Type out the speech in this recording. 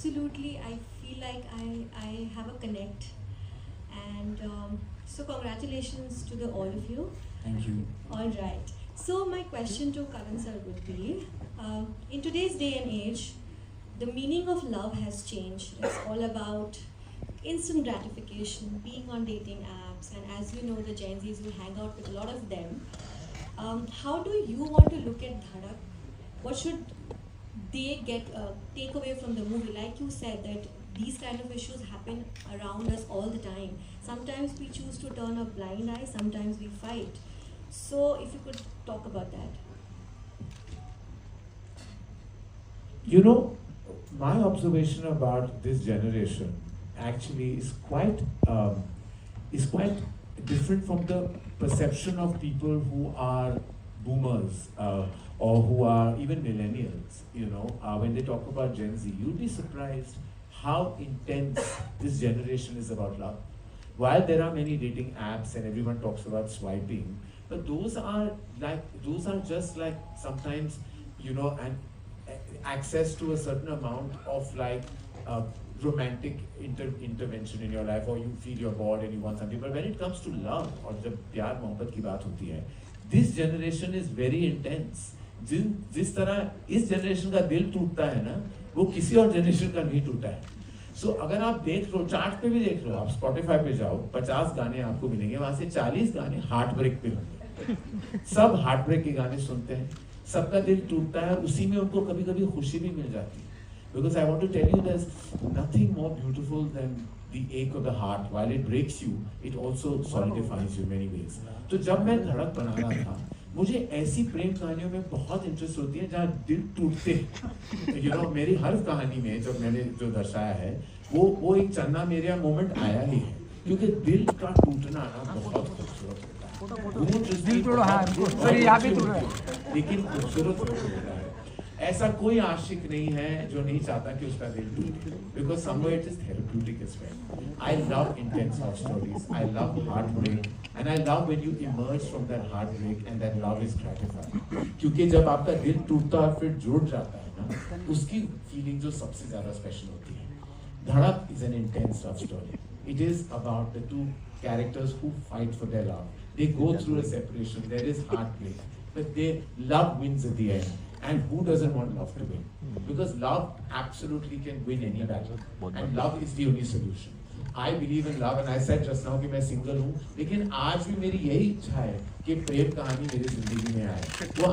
absolutely. I feel like I have a connect, and so congratulations to the all of you. Thank you. All right. So my question to Karan sir would be, in today's day and age, the meaning of love has changed. It's all about instant gratification, being on dating apps, and as you know, the Gen Zs will hang out with a lot of them. How do you want to look at Dhadak? What should they get take away from the movie? Like you said, that these kind of issues happen around us all the time. Sometimes we choose to turn a blind eye, sometimes we fight. So if you could talk about that. You know, my observation about this generation actually is quite different from the perception of people who are boomers or who are even millennials. You know, when they talk about Gen Z, you'll be surprised how intense this generation is about love. While there are many dating apps and everyone talks about swiping, but those are just like sometimes, you know, an access to a certain amount of like romantic intervention in your life, or you feel you're bored and you want something. But when it comes to love, or जब प्यार मोहब्बत की बात होती है, this generation is very intense. जिस तरह इस generation का दिल टूटता है ना, वो किसी और generation का नहीं टूटा है. So अगर आप देख लो, चार्ट पे भी देख लो, आप Spotify पे जाओ, 50 गाने आपको मिलेंगे, वहाँ से 40 गाने हार्ट ब्रेक पे होंगे. सब हार्ट ब्रेक के गाने सुनते हैं, सबका दिल टूटता है, उसी में उनको कभी-कभी खुशी भी मिल जाती है. Because I want to tell you, there's nothing more beautiful than the ache of the heart. While it breaks you, it also solidifies you in many ways. तो जब मैं धड़क बना रहा था, मुझे ऐसी प्रेम कहानियों में बहुत इंटरेस्ट होती है जहाँ दिल टूटते हैं. You know, मेरी हर कहानी में जब मैंने जो दर्शाया है, वो एक चन्ना मेरा मोमेंट आया ही है, क्योंकि दिल का टूटना ना बहुत खूबसूरत होता है. दिल तोड़ो, हाँ, सॉरी, यहाँ भी तोड़ रहा है. लेकिन खूबसूरत होता है. ऐसा कोई आशिक नहीं है जो नहीं चाहता कि उसका दिल टूटे, because somewhere it is therapeutic as well. I love intense love stories. I love heartbreak, and I love when you emerge from that heartbreak and that love is gratifying. क्योंकि जब आपका दिल टूटता और फिर जुड़ जाता है ना, उसकी फीलिंग जो सबसे ज़्यादा स्पेशल होती है. धड़क is an intense love story. It is about the two characters who fight for their love. They go through a separation. There is heartbreak, but love wins at the end. And who doesn't want love to win? Because love absolutely can win any battle. And love is the only solution. I believe in love, and I said just now कि मैं single हूँ, लेकिन आज भी मेरी यही इच्छा है कि प्रेम कहानी मेरी जिंदगी में आए. वो